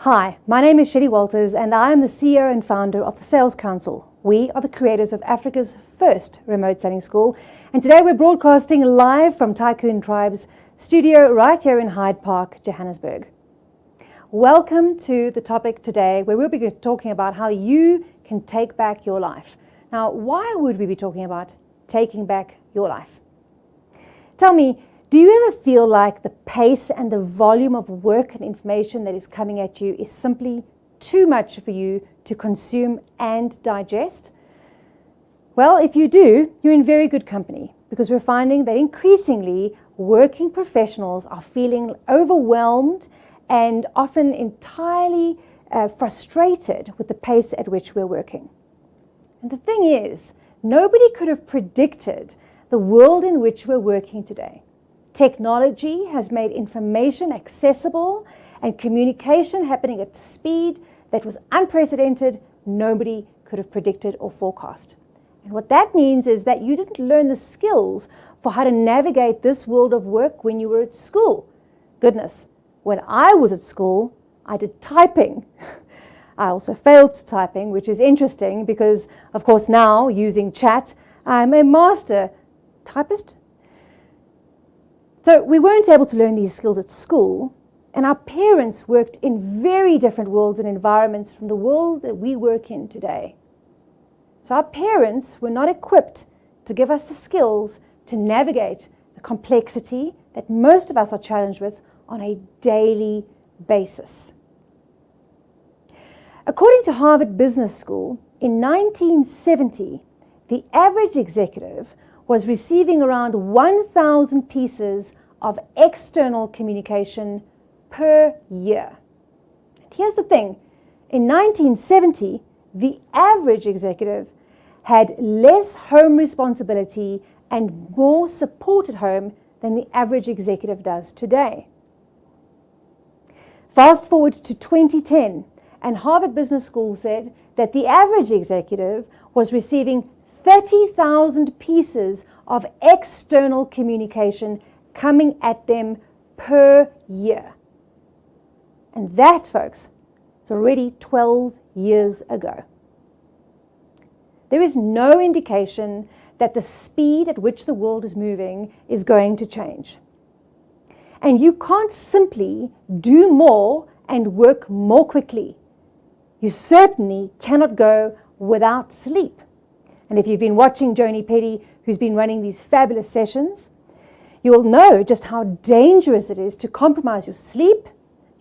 Hi, my name is Shelley Walters and I am the CEO and founder of the Sales Counsel. We are the creators of Africa's first remote selling school, and today we're broadcasting live from Tycoon Tribe's studio right here in Hyde Park, Johannesburg. Welcome to the topic today where we'll be talking about how you can take back your life. Now, why would we be talking about taking back your life? Tell me, do you ever feel like the pace and the volume of work and information that is coming at you is simply too much for you to consume and digest? Well, if you do, you're in very good company, because we're finding that increasingly working professionals are feeling overwhelmed and often entirely frustrated with the pace at which we're working. And the thing is, nobody could have predicted the world in which we're working today. Technology has made information accessible and communication happening at a speed that was unprecedented. Nobody could have predicted or forecast. And what that means is that you didn't learn the skills for how to navigate this world of work when you were at school. Goodness, when I was at school, I did typing. I also failed typing, which is interesting because, of course, now using chat, I'm a master typist. So we weren't able to learn these skills at school, and our parents worked in very different worlds and environments from the world that we work in today. So our parents were not equipped to give us the skills to navigate the complexity that most of us are challenged with on a daily basis. According to Harvard Business School, in 1970, the average executive was receiving around 1,000 pieces of external communication per year. And here's the thing, in 1970, the average executive had less home responsibility and more support at home than the average executive does today. Fast forward to 2010, and Harvard Business School said that the average executive was receiving 30,000 pieces of external communication coming at them per year. And that, folks, is already 12 years ago. There is no indication that the speed at which the world is moving is going to change. And you can't simply do more and work more quickly. You certainly cannot go without sleep. And if you've been watching Joni Petty, who's been running these fabulous sessions, you'll know just how dangerous it is to compromise your sleep,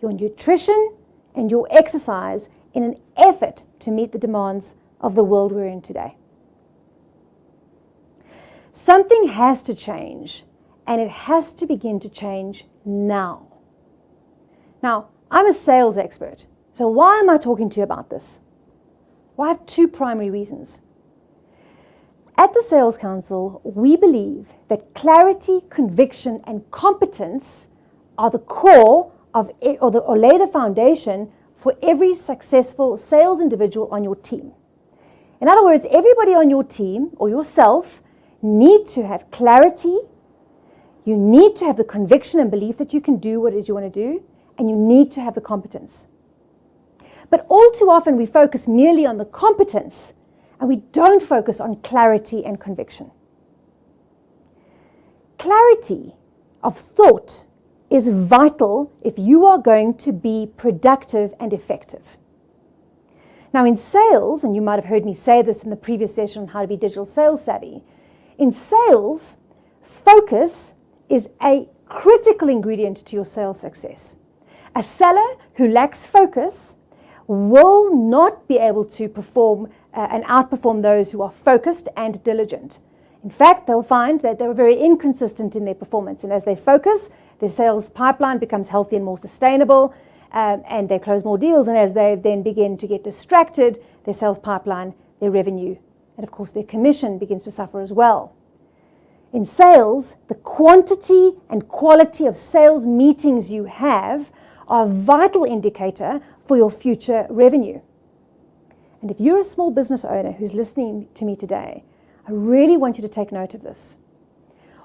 your nutrition, and your exercise in an effort to meet the demands of the world we're in today. Something has to change, and it has to begin to change now. Now, I'm a sales expert, so why am I talking to you about this? Well, I have two primary reasons. At the Sales Council, we believe that clarity, conviction, and competence are the core of or lay the foundation for every successful sales individual on your team. In other words, everybody on your team or yourself need to have clarity, you need to have the conviction and belief that you can do what it is you want to do, and you need to have the competence. But all too often we focus merely on the competence and we don't focus on clarity and conviction. Clarity of thought is vital if you are going to be productive and effective. Now in sales, and you might have heard me say this in the previous session on how to be digital sales savvy, in sales, focus is a critical ingredient to your sales success. A seller who lacks focus will not be able to perform and outperform those who are focused and diligent. In fact, they'll find that they're very inconsistent in their performance, and as they focus, their sales pipeline becomes healthy and more sustainable, and they close more deals, and as they then begin to get distracted, their sales pipeline, their revenue, and of course their commission begins to suffer as well. In sales, the quantity and quality of sales meetings you have are a vital indicator for your future revenue. And if you're a small business owner who's listening to me today, I really want you to take note of this.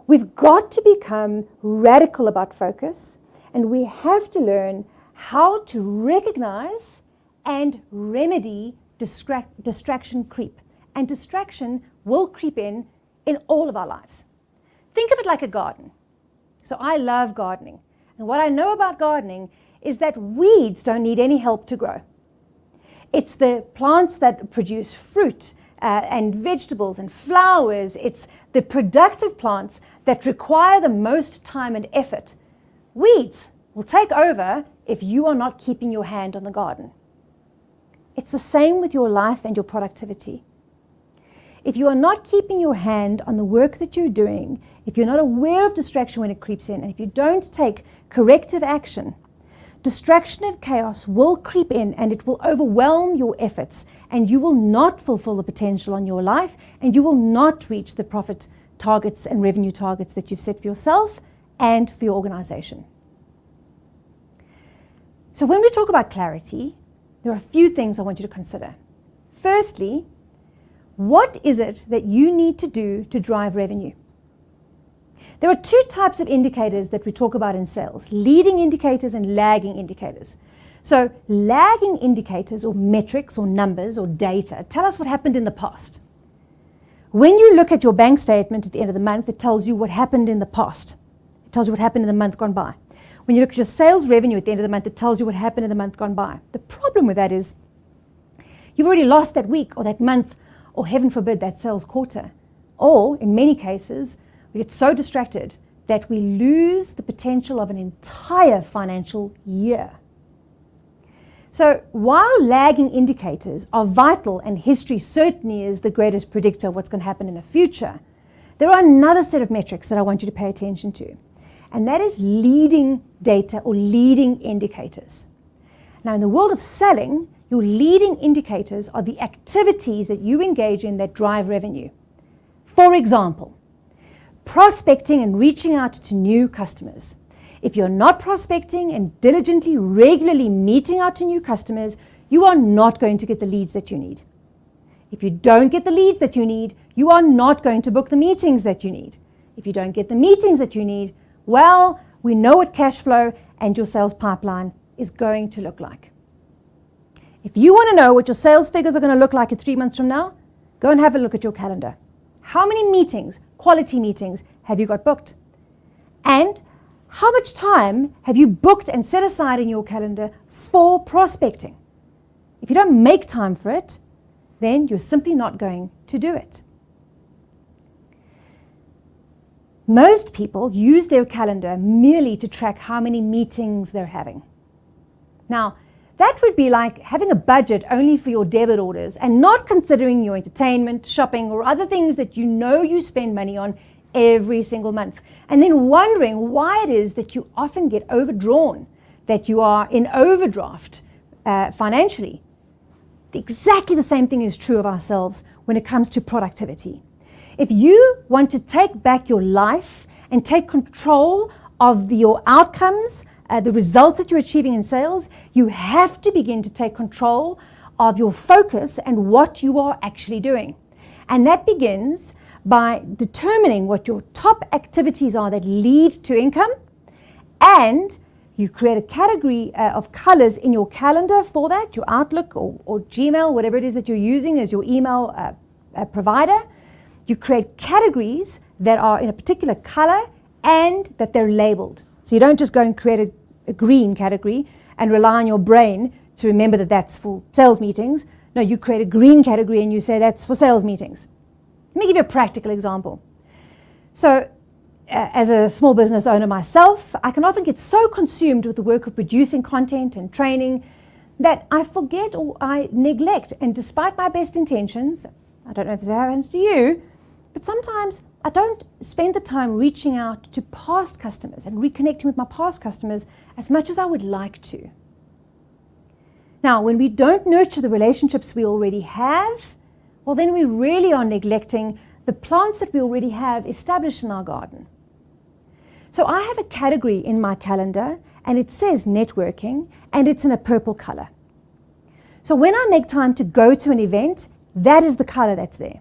We've got to become radical about focus, and we have to learn how to recognize and remedy distraction creep. And distraction will creep in all of our lives. Think of it like a garden. So I love gardening. And what I know about gardening is that weeds don't need any help to grow. It's the plants that produce fruit and vegetables and flowers. It's the productive plants that require the most time and effort. Weeds will take over if you are not keeping your hand on the garden. It's the same with your life and your productivity. If you are not keeping your hand on the work that you're doing, if you're not aware of distraction when it creeps in, and if you don't take corrective action, distraction and chaos will creep in and it will overwhelm your efforts, and you will not fulfill the potential on your life, and you will not reach the profit targets and revenue targets that you've set for yourself and for your organization. So when we talk about clarity, there are a few things I want you to consider. Firstly, what is it that you need to do to drive revenue? There are two types of indicators that we talk about in sales: leading indicators and lagging indicators. So lagging indicators, or metrics or numbers or data, tell us what happened in the past. When you look at your bank statement at the end of the month, it tells you what happened in the past. It tells you what happened in the month gone by. When you look at your sales revenue at the end of the month, it tells you what happened in the month gone by. The problem with that is you've already lost that week or that month, or heaven forbid, that sales quarter. Or in many cases, we get so distracted that we lose the potential of an entire financial year. So while lagging indicators are vital, and history certainly is the greatest predictor of what's going to happen in the future, there are another set of metrics that I want you to pay attention to, and that is leading data or leading indicators. Now, in the world of selling, your leading indicators are the activities that you engage in that drive revenue. For example, prospecting and reaching out to new customers. If you're not prospecting and diligently, regularly meeting out to new customers, you are not going to get the leads that you need. If you don't get the leads that you need, you are not going to book the meetings that you need. If you don't get the meetings that you need, well, we know what cash flow and your sales pipeline is going to look like. If you want to know what your sales figures are going to look like in 3 months from now, go and have a look at your calendar. How many meetings, quality meetings, have you got booked? And how much time have you booked and set aside in your calendar for prospecting? If you don't make time for it, then you're simply not going to do it. Most people use their calendar merely to track how many meetings they're having. Now, that would be like having a budget only for your debit orders and not considering your entertainment, shopping, or other things that you know you spend money on every single month, and then wondering why it is that you often get overdrawn, that you are in overdraft financially. Exactly the same thing is true of ourselves when it comes to productivity. If you want to take back your life and take control of your outcomes, the results that you're achieving in sales, you have to begin to take control of your focus and what you are actually doing. And that begins by determining what your top activities are that lead to income, and you create a category of colors in your calendar for that, your Outlook or Gmail, whatever it is that you're using as your email provider. You create categories that are in a particular color and that they're labeled. So you don't just go and create a green category and rely on your brain to remember that that's for sales meetings. No, you create a green category and you say that's for sales meetings. Let me give you a practical example. So as a small business owner myself, I can often get so consumed with the work of producing content and training that I forget or I neglect, and despite my best intentions, I don't know if this happens to you, but sometimes I don't spend the time reaching out to past customers and reconnecting with my past customers as much as I would like to. Now, when we don't nurture the relationships we already have, well, then we really are neglecting the plants that we already have established in our garden. So I have a category in my calendar, and it says networking, and it's in a purple color. So when I make time to go to an event, that is the color that's there.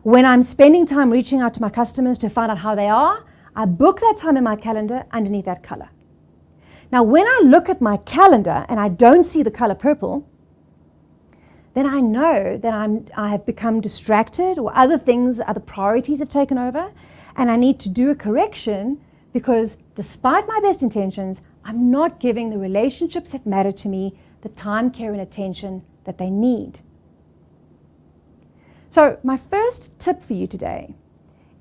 When I'm spending time reaching out to my customers to find out how they are, I book that time in my calendar underneath that color. Now, when I look at my calendar and I don't see the color purple, then I know that I have become distracted, or other things, other priorities have taken over, and I need to do a correction, because despite my best intentions, I'm not giving the relationships that matter to me the time, care, and attention that they need. So my first tip for you today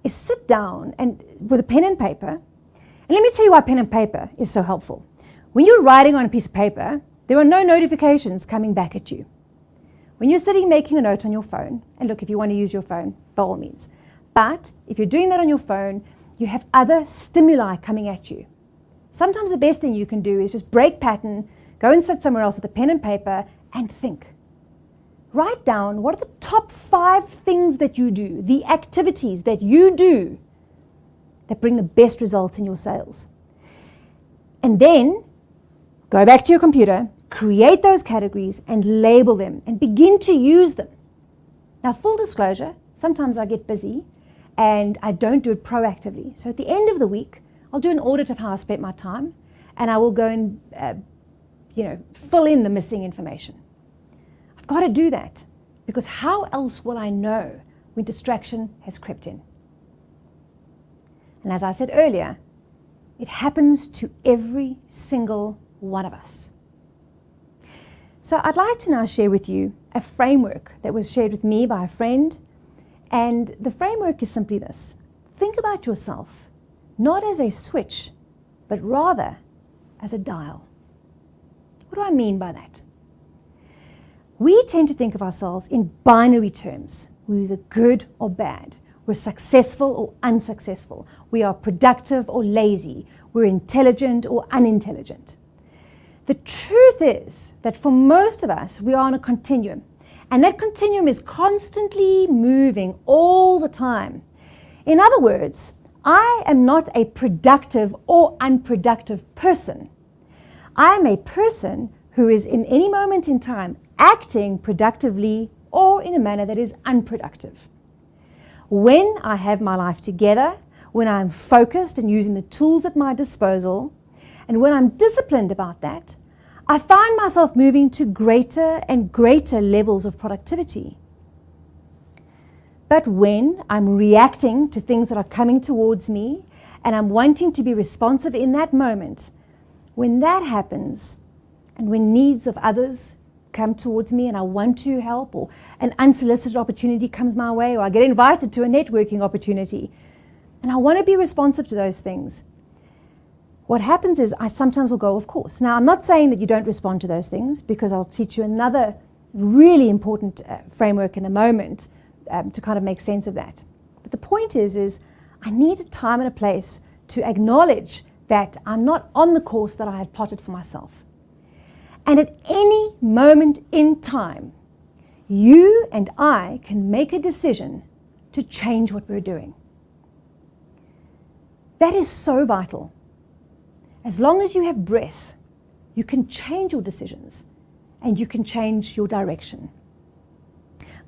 is sit down and with a pen and paper, and let me tell you why pen and paper is so helpful. When you're writing on a piece of paper, there are no notifications coming back at you. When you're sitting making a note on your phone, and look, if you want to use your phone, by all means, but if you're doing that on your phone, you have other stimuli coming at you. Sometimes the best thing you can do is just break pattern, go and sit somewhere else with a pen and paper and think. Write down what are the top 5 things that you do, the activities that you do that bring the best results in your sales. And then go back to your computer, create those categories and label them and begin to use them. Now, full disclosure, sometimes I get busy and I don't do it proactively. So at the end of the week, I'll do an audit of how I spent my time, and I will go and fill in the missing information. I've got to do that, because how else will I know when distraction has crept in? And as I said earlier, it happens to every single one of us. So I'd like to now share with you a framework that was shared with me by a friend. And the framework is simply this. Think about yourself, not as a switch, but rather as a dial. What do I mean by that? We tend to think of ourselves in binary terms. We're either good or bad. We're successful or unsuccessful. We are productive or lazy. We're intelligent or unintelligent. The truth is that for most of us, we are on a continuum. And that continuum is constantly moving all the time. In other words, I am not a productive or unproductive person. I am a person who is in any moment in time acting productively or in a manner that is unproductive. When I have my life together, when I'm focused and using the tools at my disposal, and when I'm disciplined about that, I find myself moving to greater and greater levels of productivity. But when I'm reacting to things that are coming towards me and I'm wanting to be responsive in that moment, when that happens and when needs of others come towards me and I want to help, or an unsolicited opportunity comes my way, or I get invited to a networking opportunity and I want to be responsive to those things, what happens is I sometimes will go, of course. Now, I'm not saying that you don't respond to those things, because I'll teach you another really important framework in a moment to kind of make sense of that. But the point is I need a time and a place to acknowledge that I'm not on the course that I had plotted for myself. And at any moment in time, you and I can make a decision to change what we're doing. That is so vital. As long as you have breath, you can change your decisions and you can change your direction.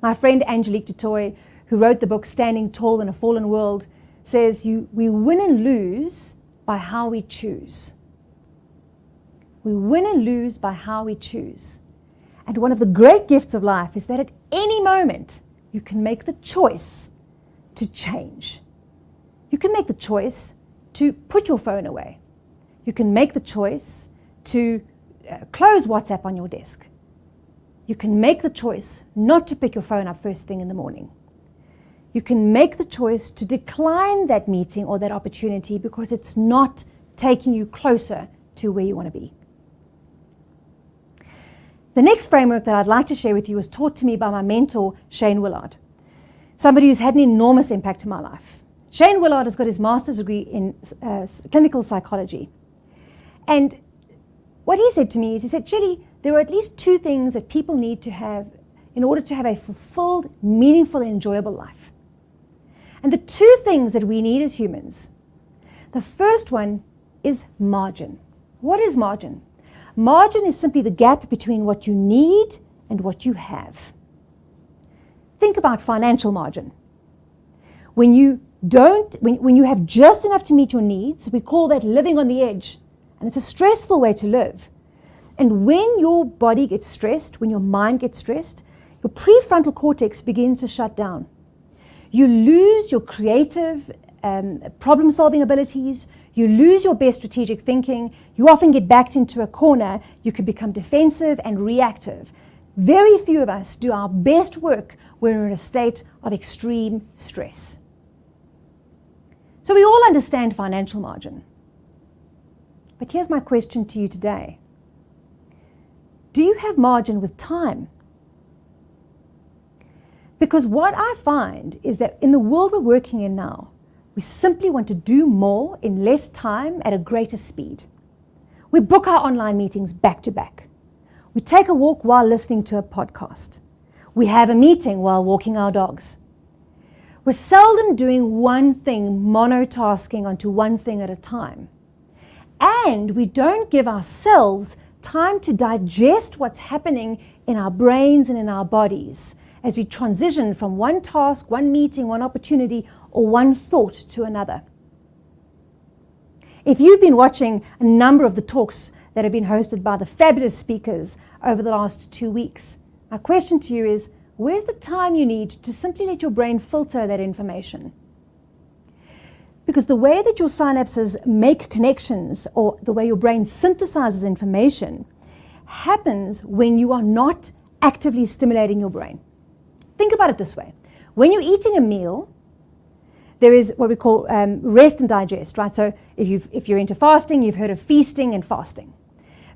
My friend Angelique Dutoy, who wrote the book Standing Tall in a Fallen World, says we win and lose by how we choose. We win and lose by how we choose. And one of the great gifts of life is that at any moment, you can make the choice to change. You can make the choice to put your phone away. You can make the choice to close WhatsApp on your desk. You can make the choice not to pick your phone up first thing in the morning. You can make the choice to decline that meeting or that opportunity because it's not taking you closer to where you want to be. The next framework that I'd like to share with you was taught to me by my mentor, Shane Willard, somebody who's had an enormous impact in my life. Shane Willard has got his master's degree in clinical psychology. And what he said to me is, he said, Shelley, there are at least 2 things that people need to have in order to have a fulfilled, meaningful, and enjoyable life. And the 2 things that we need as humans, the first one is margin. What is margin? Margin is simply the gap between what you need and what you have. Think about financial margin. When you have just enough to meet your needs, we call that living on the edge. And it's a stressful way to live. And when your body gets stressed, when your mind gets stressed, your prefrontal cortex begins to shut down. You lose your creative problem-solving abilities. You lose your best strategic thinking. You often get backed into a corner. You can become defensive and reactive. Very few of us do our best work when we're in a state of extreme stress. So we all understand financial margin. But here's my question to you today. Do you have margin with time? Because what I find is that in the world we're working in now, we simply want to do more in less time at a greater speed. We book our online meetings back to back. We take a walk while listening to a podcast. We have a meeting while walking our dogs. We're seldom doing one thing, monotasking onto one thing at a time. And we don't give ourselves time to digest what's happening in our brains and in our bodies as we transition from one task, one meeting, one opportunity, or one thought to another. If you've been watching a number of the talks that have been hosted by the fabulous speakers over the last 2 weeks, my question to you is, where's the time you need to simply let your brain filter that information? Because the way that your synapses make connections, or the way your brain synthesizes information, happens when you are not actively stimulating your brain. Think about it this way. When you're eating a meal, there is what we call rest and digest, right? So if you're into fasting, you've heard of feasting and fasting.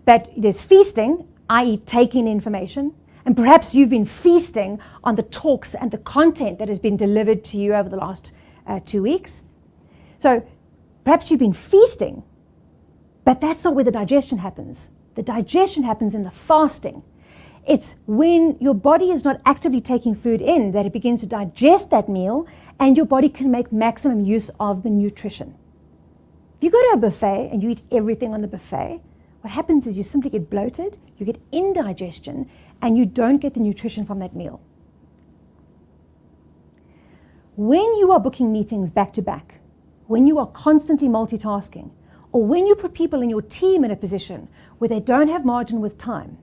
But there's feasting, i.e. taking information, and perhaps you've been feasting on the talks and the content that has been delivered to you over the last 2 weeks. So perhaps you've been feasting, but that's not where the digestion happens. The digestion happens in the fasting. It's when your body is not actively taking food in that it begins to digest that meal, and your body can make maximum use of the nutrition. If you go to a buffet and you eat everything on the buffet, what happens is you simply get bloated, you get indigestion, and you don't get the nutrition from that meal. When you are booking meetings back to back, when you are constantly multitasking, or when you put people in your team in a position where they don't have margin with time,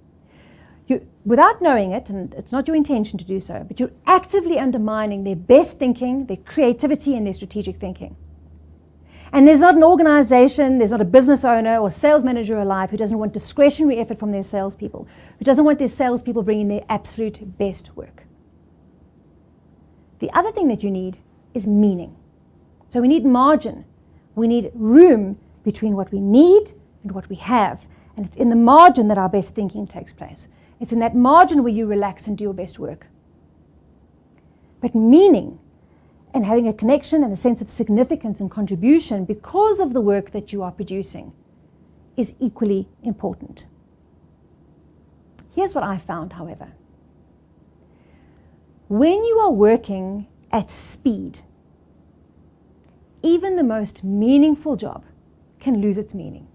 without knowing it, and it's not your intention to do so, but you're actively undermining their best thinking, their creativity, and their strategic thinking. And there's not an organization, there's not a business owner or sales manager alive who doesn't want discretionary effort from their salespeople, who doesn't want their salespeople bringing their absolute best work. The other thing that you need is meaning. So we need margin. We need room between what we need and what we have. And it's in the margin that our best thinking takes place. It's in that margin where you relax and do your best work. But meaning and having a connection and a sense of significance and contribution because of the work that you are producing is equally important. Here's what I found, however. When you are working at speed, even the most meaningful job can lose its meaning.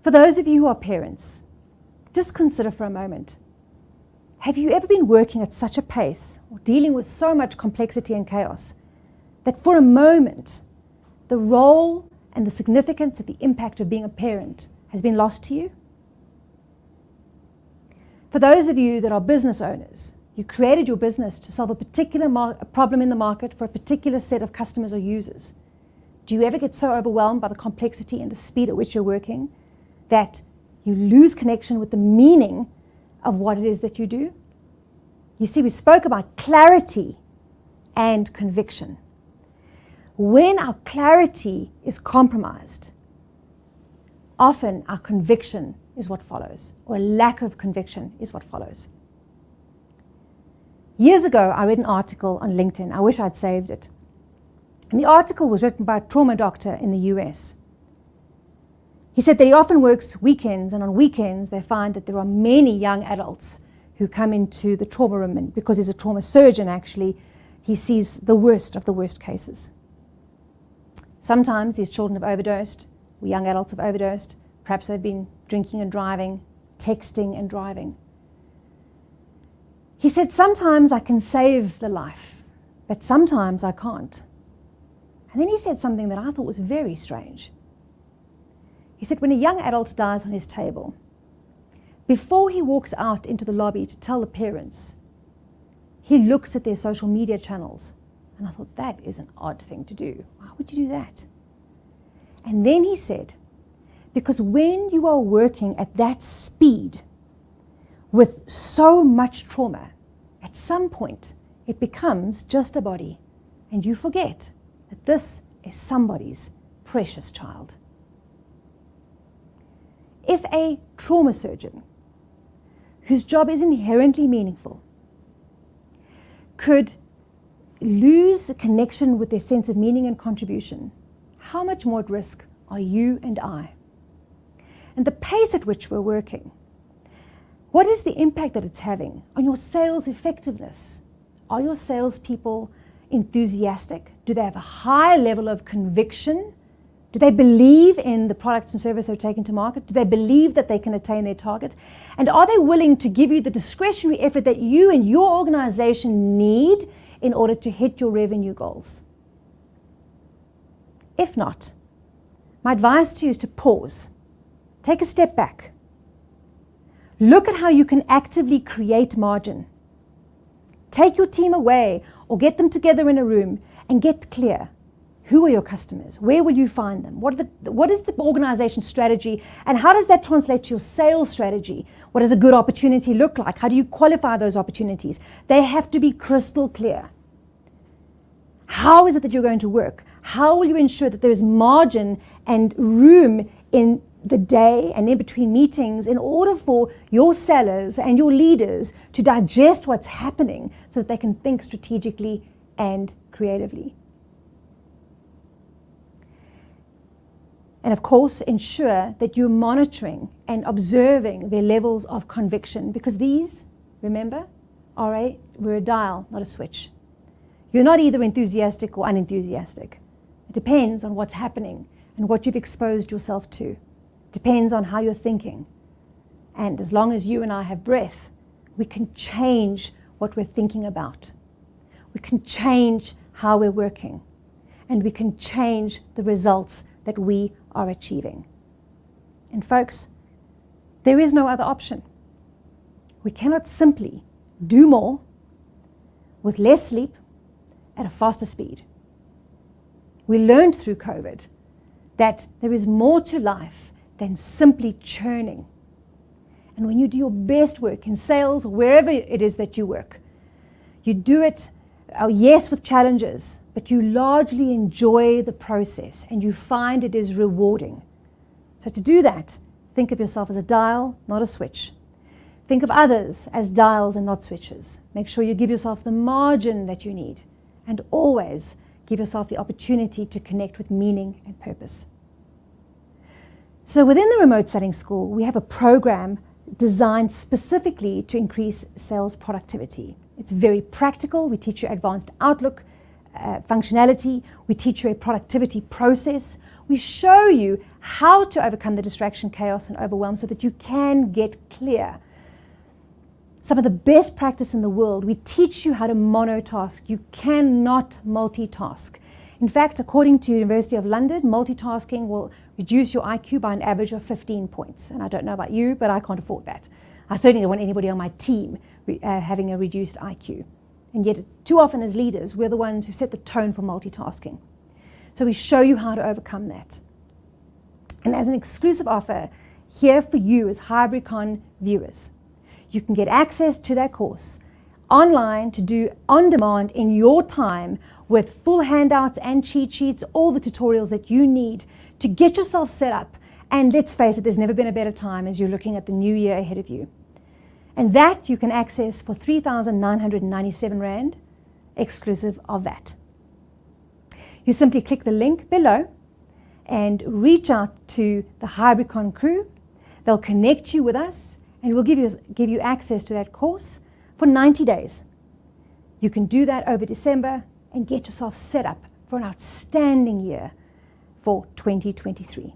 For those of you who are parents, just consider for a moment, have you ever been working at such a pace or dealing with so much complexity and chaos that for a moment the role and the significance and the impact of being a parent has been lost to you? For those of you that are business owners, you created your business to solve a particular problem in the market for a particular set of customers or users. Do you ever get so overwhelmed by the complexity and the speed at which you're working that you lose connection with the meaning of what it is that you do? You see, we spoke about clarity and conviction. When our clarity is compromised, often our conviction is what follows, or a lack of conviction is what follows. Years ago, I read an article on LinkedIn. I wish I'd saved it. And the article was written by a trauma doctor in the US. He said that he often works weekends, and on weekends they find that there are many young adults who come into the trauma room, and because he's a trauma surgeon, actually, he sees the worst of the worst cases. Sometimes these children have overdosed, or young adults have overdosed. Perhaps they've been drinking and driving, texting and driving. He said, sometimes I can save the life, but sometimes I can't. And then he said something that I thought was very strange. He said, when a young adult dies on his table, before he walks out into the lobby to tell the parents, he looks at their social media channels. And I thought, that is an odd thing to do. Why would you do that? And then he said, because when you are working at that speed with so much trauma, at some point it becomes just a body, and you forget that this is somebody's precious child. If a trauma surgeon, whose job is inherently meaningful, could lose a connection with their sense of meaning and contribution, how much more at risk are you and I? And the pace at which we're working, what is the impact that it's having on your sales effectiveness? Are your salespeople enthusiastic? Do they have a high level of conviction? Do they believe in the products and services they're taking to market? Do they believe that they can attain their target? And are they willing to give you the discretionary effort that you and your organization need in order to hit your revenue goals? If not, my advice to you is to pause, take a step back, look at how you can actively create margin. Take your team away or get them together in a room and get clear. Who are your customers? Where will you find them? What is the organization strategy? And how does that translate to your sales strategy? What does a good opportunity look like? How do you qualify those opportunities? They have to be crystal clear. How is it that you're going to work? How will you ensure that there is margin and room in the day and in between meetings in order for your sellers and your leaders to digest what's happening so that they can think strategically and creatively? And of course, ensure that you're monitoring and observing their levels of conviction, because these, remember, we're a dial, not a switch. You're not either enthusiastic or unenthusiastic. It depends on what's happening and what you've exposed yourself to. It depends on how you're thinking. And as long as you and I have breath, we can change what we're thinking about. We can change how we're working. And we can change the results that we are achieving. And folks, there is no other option. We cannot simply do more with less sleep at a faster speed. We learned through COVID that there is more to life than simply churning. And when you do your best work in sales, wherever it is that you work, you do it, yes, with challenges, but you largely enjoy the process and you find it is rewarding. So to do that, think of yourself as a dial, not a switch. Think of others as dials and not switches. Make sure you give yourself the margin that you need, and always give yourself the opportunity to connect with meaning and purpose. So within the Remote Selling School, we have a program designed specifically to increase sales productivity. It's very practical. We teach you advanced Outlook functionality. We teach you a productivity process. We show you how to overcome the distraction, chaos, and overwhelm so that you can get clear. Some of the best practice in the world, we teach you how to monotask. You cannot multitask. In fact, according to University of London, multitasking will reduce your IQ by an average of 15 points. And I don't know about you, but I can't afford that. I certainly don't want anybody on my team having a reduced IQ. And yet, too often as leaders, we're the ones who set the tone for multitasking. So we show you how to overcome that. And as an exclusive offer here for you as HybriCON viewers, you can get access to that course online to do on demand in your time with full handouts and cheat sheets, all the tutorials that you need to get yourself set up. And let's face it, there's never been a better time as you're looking at the new year ahead of you. And that you can access for 3,997 Rand, exclusive of that. You simply click the link below and reach out to the HybriCON crew. They'll connect you with us and we'll give you access to that course for 90 days. You can do that over December and get yourself set up for an outstanding year for 2023.